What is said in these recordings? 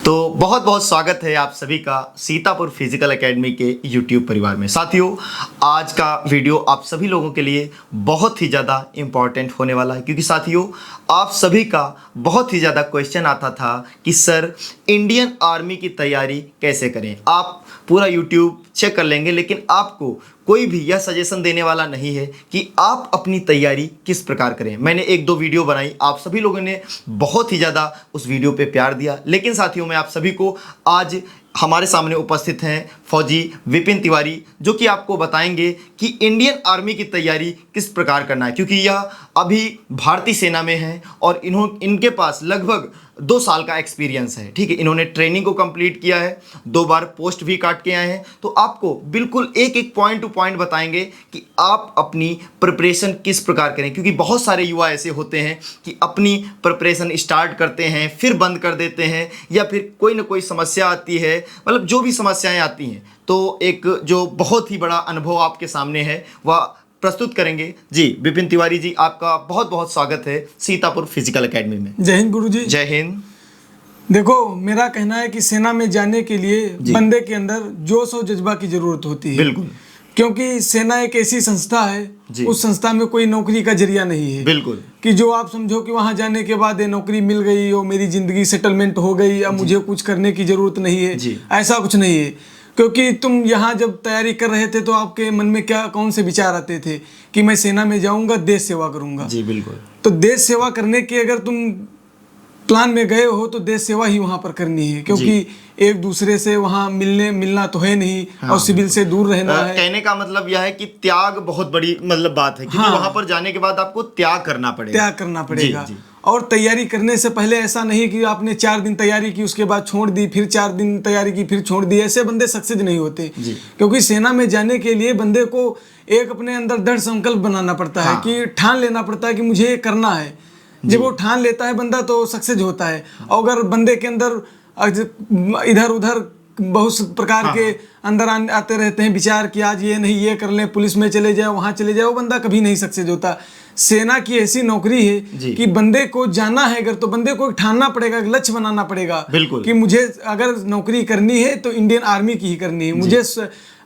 तो बहुत बहुत स्वागत है आप सभी का सीतापुर फिजिकल एकेडमी के YouTube परिवार में। साथियों, आज का वीडियो आप सभी लोगों के लिए बहुत ही ज़्यादा इम्पॉर्टेंट होने वाला है, क्योंकि साथियों आप सभी का बहुत ही ज़्यादा क्वेश्चन आता था कि सर इंडियन आर्मी की तैयारी कैसे करें। आप पूरा YouTube चेक कर लेंगे, लेकिन आपको कोई भी यह सजेशन देने वाला नहीं है कि आप अपनी तैयारी किस प्रकार करें। मैंने एक दो वीडियो बनाई, आप सभी लोगों ने बहुत ही ज़्यादा उस वीडियो पे प्यार दिया, लेकिन साथियों मैं आप सभी को आज हमारे सामने उपस्थित हैं फौजी विपिन तिवारी, जो कि आपको बताएंगे कि इंडियन आर्मी की तैयारी किस प्रकार करना है, क्योंकि यह अभी भारतीय सेना में है और इनके पास लगभग 2 साल का एक्सपीरियंस है। ठीक है, इन्होंने ट्रेनिंग को कंप्लीट किया है, 2 बार पोस्ट भी काट के आए हैं। तो आपको बिल्कुल एक एक पॉइंट टू पॉइंट बताएंगे कि आप अपनी प्रिपरेशन किस प्रकार करें, क्योंकि बहुत सारे युवा ऐसे होते हैं कि अपनी प्रिपरेशन स्टार्ट करते हैं फिर बंद कर देते हैं, या फिर कोई ना कोई समस्या आती है, मतलब जो भी समस्याएं आती हैं, तो एक जो बहुत ही बड़ा अनुभव आपके सामने है वह प्रस्तुत करेंगे। जी विपिन तिवारी जी, आपका बहुत बहुत स्वागत है सीतापुर फिजिकल एकेडमी में। जय हिंद गुरुजी। जय हिंद। देखो, मेरा कहना है कि सेना में जाने के लिए बंदे के अंदर जोश और जज्बा की जरूरत होती है। बिल्कुल, क्योंकि सेना एक ऐसी संस्था है, उस संस्था में कोई नौकरी का जरिया नहीं है। बिल्कुल, कि जो आप समझो कि वहां जाने के बाद ये नौकरी मिल गई और मेरी जिंदगी सेटलमेंट हो गई, अब मुझे कुछ करने की जरूरत नहीं है, ऐसा कुछ नहीं है। क्योंकि तुम यहाँ जब तैयारी कर रहे थे तो आपके मन में कौन से विचार आते थे कि मैं सेना में जाऊंगा, देश सेवा करूंगा। जी बिल्कुल। तो देश सेवा करने की अगर तुम प्लान में गए हो तो देश सेवा ही वहां पर करनी है, क्योंकि एक दूसरे से वहां मिलना तो है नहीं। हाँ, और सिविल से दूर रहना है। कहने का मतलब यह है कि त्याग बहुत बड़ी मतलब बात है, क्योंकि वहां पर जाने के बाद आपको त्याग करना पड़ेगा। और तैयारी करने से पहले ऐसा नहीं कि आपने 4 दिन तैयारी की उसके बाद छोड़ दी, फिर 4 दिन तैयारी की फिर छोड़ दी। ऐसे बंदे सक्सेस नहीं होते, क्योंकि सेना में जाने के लिए बंदे को एक अपने अंदर दृढ़ संकल्प बनाना पड़ता है कि ठान लेना पड़ता है कि मुझे ये करना है। जब वो ठान लेता है बंदा तो सक्सेस होता है। और अगर बंदे के अंदर इधर उधर बहुत प्रकार के अंदर आते रहते हैं विचार कि आज ये नहीं ये कर लें, पुलिस में चले जाए, वहां चले जाए, वो बंदा कभी नहीं सक्सेस होता। सेना की ऐसी नौकरी है कि बंदे को जाना है अगर, तो बंदे को ठानना पड़ेगा, लक्ष्य बनाना पड़ेगा कि मुझे अगर नौकरी करनी है तो इंडियन आर्मी की ही करनी है, मुझे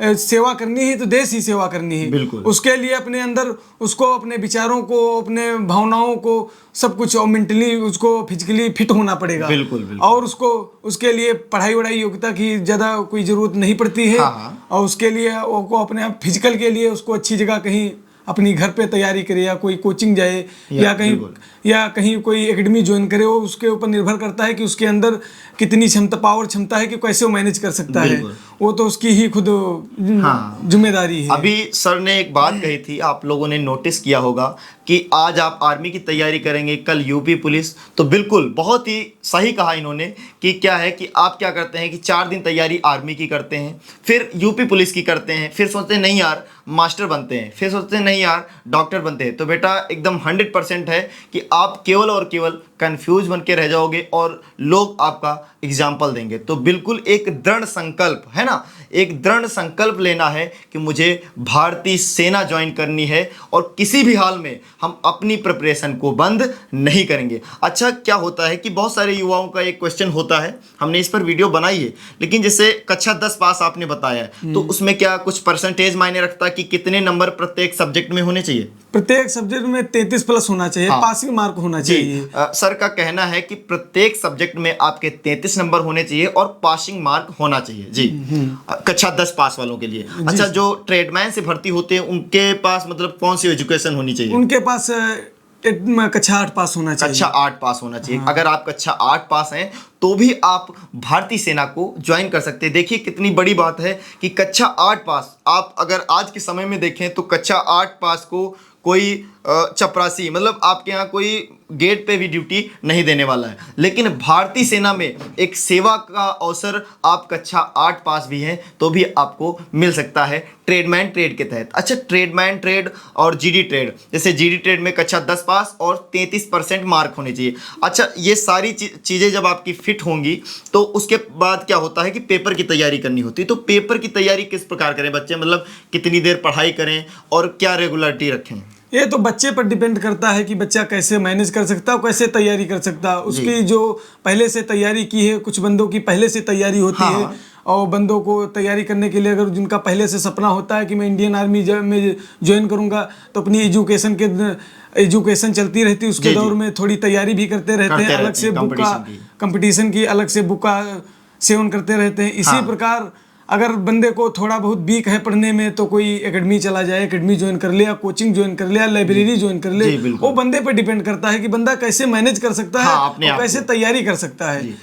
सेवा करनी है तो देश ही सेवा करनी है। उसके लिए अपने अंदर उसको अपने विचारों को, अपने भावनाओं को, सब कुछ और मेंटली उसको फिजिकली फिट होना पड़ेगा। और उसको उसके लिए पढ़ाई वढ़ाई योग्यता की ज़्यादा कोई ज़रूरत नहीं पड़ती है। और उसके लिए वो अपने आप फिजिकल के लिए उसको अच्छी जगह कहीं अपनी घर पे तैयारी करे, या कोई कोचिंग जाए, या कहीं कोई एकेडमी ज्वाइन करे। वो उसके ऊपर निर्भर करता है कि उसके अंदर कितनी क्षमता है कि कैसे वो मैनेज कर सकता है। वो तो उसकी ही खुद जिम्मेदारी है। अभी सर ने एक बात कही थी, आप लोगों ने नोटिस किया होगा कि आज आप आर्मी की तैयारी करेंगे, कल यूपी पुलिस। तो बिल्कुल बहुत ही सही कहा इन्होंने कि क्या है कि आप क्या करते हैं कि 4 दिन तैयारी आर्मी की करते हैं, फिर यूपी पुलिस की करते हैं, फिर सोचते हैं नहीं यार मास्टर बनते हैं, फिर सोचते हैं नहीं यार डॉक्टर बनते हैं। तो बेटा एकदम 100% है कि आप केवल और केवल कंफ्यूज बन के रह जाओगे और लोग आपका एग्जाम्पल देंगे। तो बिल्कुल एक दृढ़ संकल्प है ना, एक दृढ़ संकल्प लेना है कि मुझे भारतीय सेना ज्वाइन करनी है और किसी भी हाल में हम अपनी प्रिपरेशन को बंद नहीं करेंगे। अच्छा, क्या होता है कि बहुत सारे युवाओं का एक क्वेश्चन होता है, हमने इस पर वीडियो बनाई है, लेकिन जैसे कक्षा 10 पास आपने बताया है, तो उसमें क्या कुछ परसेंटेज मायने रखता है कि कितने नंबर प्रत्येक सब्जेक्ट में होने चाहिए? प्रत्येक सब्जेक्ट में 33+ होना चाहिए। पासिंग मार्क होना चाहिए। सर का कहना है कि प्रत्येक सब्जेक्ट में आपके 33 नंबर होने चाहिए और पासिंग मार्क होना चाहिए। जी कक्षा 10 पास वालों के लिए। अच्छा, जो ट्रेडमैन से भर्ती होते हैं उनके पास मतलब कौन सी एजुकेशन होनी चाहिए? उनके पास कक्षा 8 पास होना चाहिए। कक्षा 8 पास होना चाहिए। अगर आप कक्षा 8 पास हैं तो भी आप भारतीय सेना को ज्वाइन कर सकते हैं। देखिए कितनी बड़ी बात है कि कक्षा 8 पास, आप अगर आज के समय में देखें तो कक्षा 8 पास को कोई चपरासी, मतलब आपके यहाँ कोई गेट पे भी ड्यूटी नहीं देने वाला है। लेकिन भारतीय सेना में एक सेवा का अवसर, आप कक्षा 8 पास भी हैं तो भी आपको मिल सकता है ट्रेडमैन ट्रेड के तहत। अच्छा, ट्रेडमैन ट्रेड और जीडी ट्रेड, जैसे जीडी ट्रेड में कक्षा 10 पास और 33% मार्क होने चाहिए। अच्छा, ये सारी चीज़ें जब आपकी फिट होंगी तो उसके बाद क्या होता है कि पेपर की तैयारी करनी होती है। तो पेपर की तैयारी किस प्रकार करें बच्चे, मतलब कितनी देर पढ़ाई करें और क्या रेगुलरिटी रखें? ये तो बच्चे पर डिपेंड करता है कि बच्चा कैसे मैनेज कर सकता है, कैसे तैयारी कर सकता है। उसकी जो पहले से तैयारी की है, कुछ बंदों की पहले से तैयारी होती है, और बंदों को तैयारी करने के लिए अगर जिनका पहले से सपना होता है कि मैं इंडियन आर्मी में ज्वाइन करूंगा, तो अपनी एजुकेशन चलती रहती है, उसके दौर में थोड़ी तैयारी भी करते रहते हैं, अलग से बुक का कंपटीशन की अलग से बुक का सेवन करते रहते हैं। इसी प्रकार अगर बंदे को थोड़ा बहुत वीक है पढ़ने में, तो कोई एकेडमी चला जाए, एकेडमी ज्वाइन कर ले, या कोचिंग ज्वाइन कर ले, या लाइब्रेरी ज्वाइन कर ले। वो बंदे पर डिपेंड करता है कि बंदा कैसे मैनेज कर सकता है और कैसे तैयारी कर सकता है।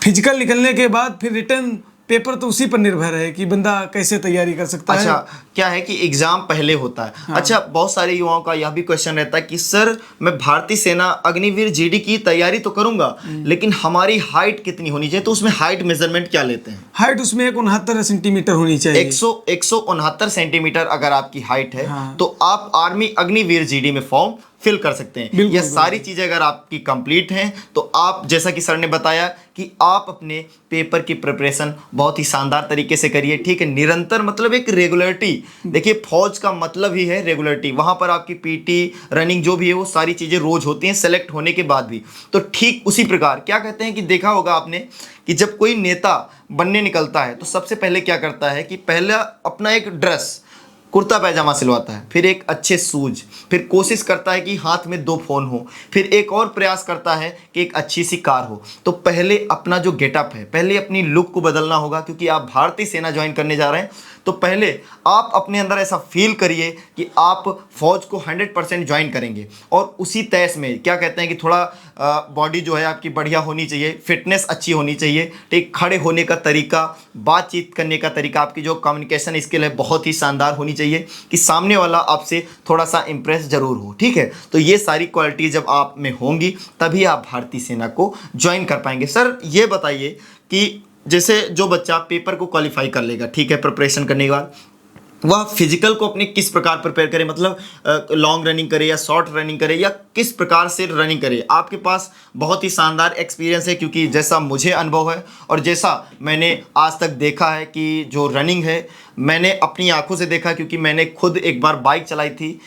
फिजिकल निकलने के बाद फिर रिटर्न पेपर तो उसी पर निर्भर है कि बंदा कैसे तैयारी कर सकता है। अच्छा, क्या है कि एग्जाम पहले होता है। हाँ। अच्छा, बहुत सारे युवाओं का यह भी क्वेश्चन रहता है कि सर मैं भारतीय सेना अग्निवीर जीडी की तैयारी तो करूंगा, लेकिन हमारी हाइट कितनी होनी चाहिए? तो उसमें हाइट मेजरमेंट क्या लेते हैं? हाइट उसमें 69 सेंटीमीटर होनी चाहिए। 169 सेंटीमीटर अगर आपकी हाइट है, हाँ, तो आप आर्मी अग्निवीर जीडी में फॉर्म फिल कर सकते हैं। ये सारी चीजें अगर आपकी कंप्लीट हैं, तो आप, जैसा कि सर ने बताया, कि आप अपने पेपर की प्रिपरेशन बहुत ही शानदार तरीके से करिए। ठीक है, निरंतर मतलब एक रेगुलरिटी। देखिए, फौज का मतलब ही है रेगुलरिटी। वहां पर आपकी पीटी, रनिंग जो भी है, वो सारी चीजें रोज होती हैं सेलेक्ट होने के बाद भी। तो ठीक उसी प्रकार क्या कहते हैं कि देखा होगा आपने कि जब कोई नेता बनने निकलता है, तो सबसे पहले क्या करता है कि पहला अपना एक ड्रेस, कुर्ता पैजामा सिलवाता है, फिर एक अच्छे शूज, फिर कोशिश करता है कि हाथ में 2 फोन हो, फिर एक और प्रयास करता है कि एक अच्छी सी कार हो। तो पहले अपना जो गेटअप है, पहले अपनी लुक को बदलना होगा, क्योंकि आप भारतीय सेना ज्वाइन करने जा रहे हैं। तो पहले आप अपने अंदर ऐसा फील करिए कि आप फौज को 100% ज्वाइन करेंगे, और उसी तैस में क्या कहते हैं कि थोड़ा बॉडी जो है आपकी बढ़िया होनी चाहिए, फिटनेस अच्छी होनी चाहिए, ठीक, खड़े होने का तरीका, बातचीत करने का तरीका, आपकी जो कम्युनिकेशन स्किल है बहुत ही शानदार होनी चाहिए कि सामने वाला आपसे थोड़ा सा इम्प्रेस जरूर हो। ठीक है, तो ये सारी क्वालिटी जब आप में होंगी, तभी आप भारतीय सेना को ज्वाइन कर पाएंगे। सर ये बताइए कि जैसे जो बच्चा पेपर को क्वालिफाई कर लेगा, ठीक है, प्रिपरेशन करने के बाद, वह फिजिकल को अपने किस प्रकार प्रिपेयर करे? मतलब लॉन्ग रनिंग करे या शॉर्ट रनिंग करे, या किस प्रकार से रनिंग करे? आपके पास बहुत ही शानदार एक्सपीरियंस है, क्योंकि जैसा मुझे अनुभव है और जैसा मैंने आज तक देखा है कि जो रनिंग है, मैंने अपनी आंखों से देखा, क्योंकि मैंने खुद एक बार बाइक चलाई थी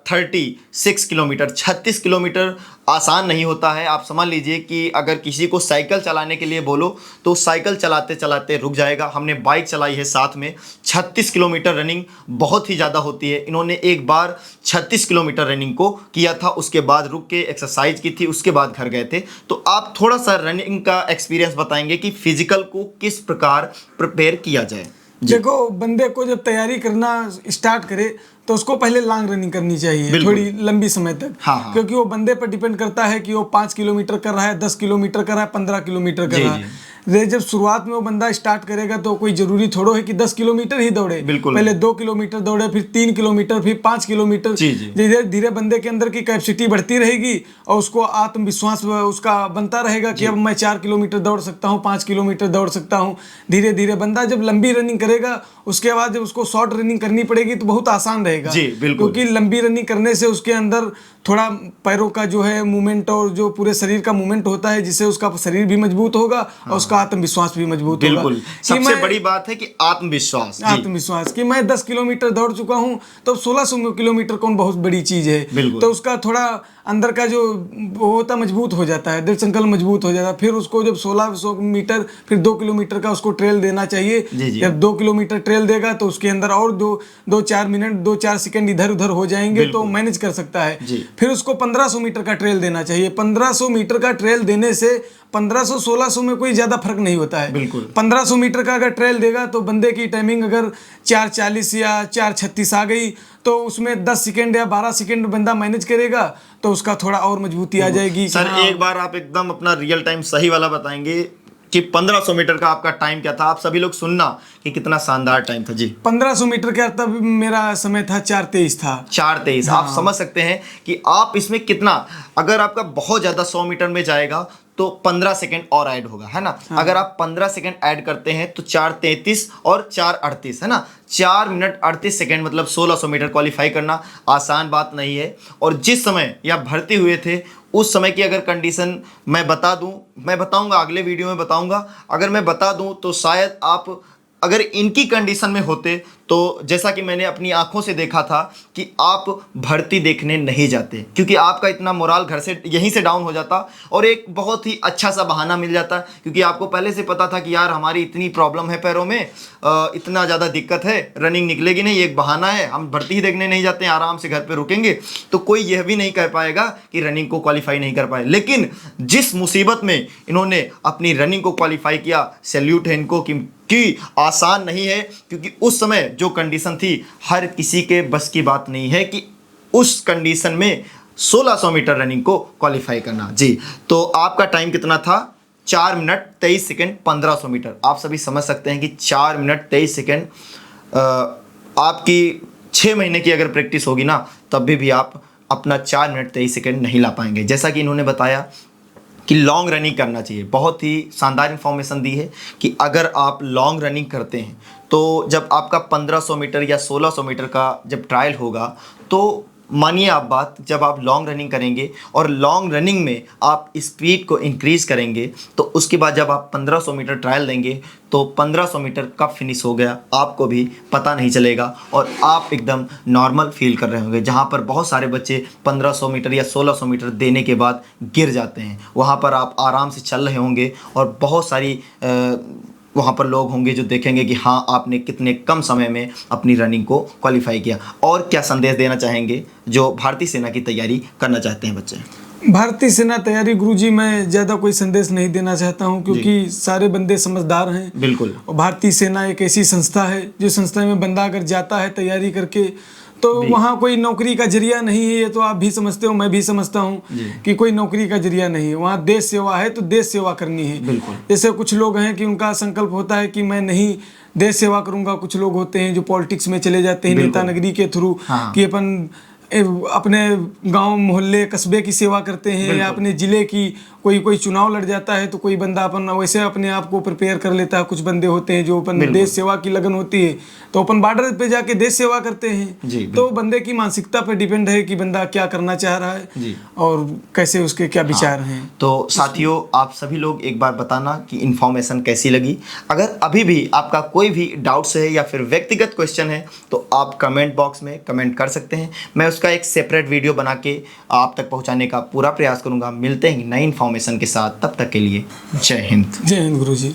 36 किलोमीटर। 36 किलोमीटर आसान नहीं होता है। आप समझ लीजिए कि अगर किसी को साइकिल चलाने के लिए बोलो, तो साइकिल चलाते चलाते रुक जाएगा। हमने बाइक चलाई है साथ में। 36 किलोमीटर रनिंग बहुत ही ज़्यादा होती है। इन्होंने एक बार 36 किलोमीटर रनिंग को किया था, उसके बाद रुक के एक्सरसाइज की थी, उसके बाद घर गए थे। तो आप थोड़ा सा रनिंग का एक्सपीरियंस बताएंगे कि फिजिकल को किस प्रकार प्रिपेयर किया जाए? देखो, बंदे को जब तैयारी करना स्टार्ट करे, तो उसको पहले लॉन्ग रनिंग करनी चाहिए, थोड़ी लंबी समय तक। हाँ। क्योंकि वो बंदे पर डिपेंड करता है कि वो 5 किलोमीटर कर रहा है, 10 किलोमीटर कर रहा है, 15 किलोमीटर कर रहा है। जब शुरुआत में वो बंदा स्टार्ट करेगा, तो कोई जरूरी थोड़ो है कि 10 किलोमीटर ही दौड़े। पहले 2 किलोमीटर दौड़े, फिर 3 किलोमीटर, फिर 5 किलोमीटर। धीरे धीरे बंदे के अंदर की कैपेसिटी बढ़ती रहेगी, और उसको आत्मविश्वास उसका बनता रहेगा कि अब मैं 4 किलोमीटर दौड़ सकता हूँ, 5 किलोमीटर दौड़ सकता हूँ। धीरे धीरे बंदा जब लंबी रनिंग करेगा, उसके बाद जब उसको शॉर्ट रनिंग करनी पड़ेगी, तो बहुत आसान रहेगा। क्योंकि लंबी रनिंग करने से उसके अंदर थोड़ा पैरों का जो है मूवमेंट, और जो पूरे शरीर का मूवमेंट होता है, जिससे उसका शरीर भी मजबूत होगा और उसका आत्मविश्वास भी मजबूत होगा। सबसे बड़ी बात है कि आत्मविश्वास कि मैं 10 किलोमीटर दौड़ चुका हूं, तो 1600 किलोमीटर कौन बहुत बड़ी चीज है। तो उसका थोड़ा अंदर का जो वो होता मजबूत हो जाता है, दृढ़ संकल्प मजबूत हो जाता है। फिर उसको जब 1600 मीटर, फिर 2 किलोमीटर का उसको ट्रेल देना चाहिए। जब 2 किलोमीटर ट्रेल देगा, तो उसके अंदर और 2-4 मिनट, 2-4 सेकंड इधर उधर हो जाएंगे, तो मैनेज कर सकता है। फिर उसको 1500 मीटर का ट्रेल देना चाहिए। 1500 मीटर का ट्रेल देने से 1500-1600 में कोई ज्यादा फर्क नहीं होता है। 1500 मीटर का अगर ट्रेल देगा, तो बंदे की टाइमिंग अगर 4:40 या 4:36 आ गई, तो उसमें 10 सेकंड या 12 सेकंड बंदा मैनेज करेगा, तो उसका थोड़ा और मजबूती आ जाएगी। सर, एक बार आप एकदम अपना रियल टाइम सही वाला बताएंगे कि 1500 मीटर का आपका टाइम क्या था? आप सभी लोग सुनना कि कितना शानदार टाइम था। जी, 1500 मीटर का तब मेरा समय था 4:23 था। 4:23। आप समझ सकते हैं कि आप इसमें कितना, अगर आपका बहुत ज्यादा 100 मीटर में जाएगा, तो 15 सेकंड और ऐड होगा, है ना। अगर आप 15 सेकंड ऐड करते हैं, तो 4:33 और 4:38, है ना। 4 मिनट 38 सेकंड, मतलब 1600 मीटर क्वालिफाई करना आसान बात नहीं है। और जिस समय या भर्ती हुए थे, उस समय की अगर कंडीशन मैं बता दूं, मैं बताऊंगा अगले वीडियो में बताऊंगा, अगर मैं बता दूं, तो शायद आप अगर इनकी कंडीशन में होते, तो जैसा कि मैंने अपनी आंखों से देखा था कि आप भर्ती देखने नहीं जाते, क्योंकि आपका इतना मोराल घर से यहीं से डाउन हो जाता और एक बहुत ही अच्छा सा बहाना मिल जाता, क्योंकि आपको पहले से पता था कि यार हमारी इतनी प्रॉब्लम है पैरों में, इतना ज़्यादा दिक्कत है, रनिंग निकलेगी नहीं, एक बहाना है, हम भर्ती ही देखने नहीं जाते हैं, आराम से घर पे रुकेंगे, तो कोई यह भी नहीं कह पाएगा कि रनिंग को क्वालिफाई नहीं कर पाए। लेकिन जिस मुसीबत में इन्होंने अपनी रनिंग को क्वालिफाई किया, सैल्यूट है इनको कि आसान नहीं है, क्योंकि उस समय जो कंडीशन थी हर किसी के बस की बात नहीं है कि उस कंडीशन में 1600 मीटर रनिंग को क्वालिफाई करना। जी, तो आपका टाइम कितना था? 4 मिनट 23 सेकेंड 1500 मीटर। आप सभी समझ सकते हैं कि 4 मिनट 23 सेकेंड आपकी 6 महीने की अगर प्रैक्टिस होगी ना, तब भी आप अपना 4 मिनट 23 सेकेंड नहीं ला पाएंगे। जैसा कि इन्होंने बताया कि लॉन्ग रनिंग करना चाहिए, बहुत ही शानदार इन्फॉर्मेशन दी है कि अगर आप लॉन्ग रनिंग करते हैं तो जब आपका 1500 मीटर या 1600 मीटर का जब ट्रायल होगा, तो मानिए आप बात, जब आप लॉन्ग रनिंग करेंगे और लॉन्ग रनिंग में आप स्पीड को इंक्रीज़ करेंगे, तो उसके बाद जब आप 1500 मीटर ट्रायल देंगे तो 1500 मीटर कब फिनिश हो गया आपको भी पता नहीं चलेगा और आप एकदम नॉर्मल फील कर रहे होंगे। जहाँ पर बहुत सारे बच्चे 1500 मीटर या 1600 मीटर देने के बाद गिर जाते हैं, वहाँ पर आप आराम से चल रहे होंगे और बहुत सारी वहाँ पर लोग होंगे जो देखेंगे कि हाँ आपने कितने कम समय में अपनी रनिंग को क्वालिफाई किया। और क्या संदेश देना चाहेंगे जो भारतीय सेना की तैयारी करना चाहते हैं बच्चे? भारतीय सेना तैयारी गुरुजी, मैं ज़्यादा कोई संदेश नहीं देना चाहता हूं, क्योंकि सारे बंदे समझदार हैं। बिल्कुल। और भारतीय सेना एक ऐसी संस्था है जो संस्था में बंदा अगर जाता है तैयारी करके, तो वहाँ कोई नौकरी का जरिया नहीं है। ये तो आप भी समझते हो, मैं भी समझता हूँ कि कोई नौकरी का जरिया नहीं है। वहाँ देश सेवा है तो देश सेवा करनी है। बिल्कुल। जैसे कुछ लोग हैं कि उनका संकल्प होता है कि मैं नहीं देश सेवा करूँगा। कुछ लोग होते हैं जो पॉलिटिक्स में चले जाते हैं नेता नगरी के थ्रू, कि अपन अपने गांव मोहल्ले कस्बे की सेवा करते हैं, या अपने ज़िले की कोई चुनाव लड़ जाता है तो कोई बंदा अपन वैसे अपने आप को प्रिपेयर कर लेता है। कुछ बंदे होते हैं जो अपन देश सेवा की लगन होती है तो अपन बॉर्डर पे जाके देश सेवा करते हैं। तो बंदे की मानसिकता पर डिपेंड है कि बंदा क्या करना चाह रहा है और कैसे उसके क्या विचार हैं। तो साथियों, आप सभी लोग एक बार बताना कि इन्फॉर्मेशन कैसी लगी। अगर अभी भी आपका कोई भी डाउट्स है या फिर व्यक्तिगत क्वेश्चन है तो आप कमेंट बॉक्स में कमेंट कर सकते हैं। मैं उसका एक सेपरेट वीडियो बना के आप तक पहुंचाने का पूरा प्रयास करूंगा। मिलते हैं नई इन्फॉर्मेशन के साथ, तब तक के लिए जय हिंद। जय हिंद गुरुजी।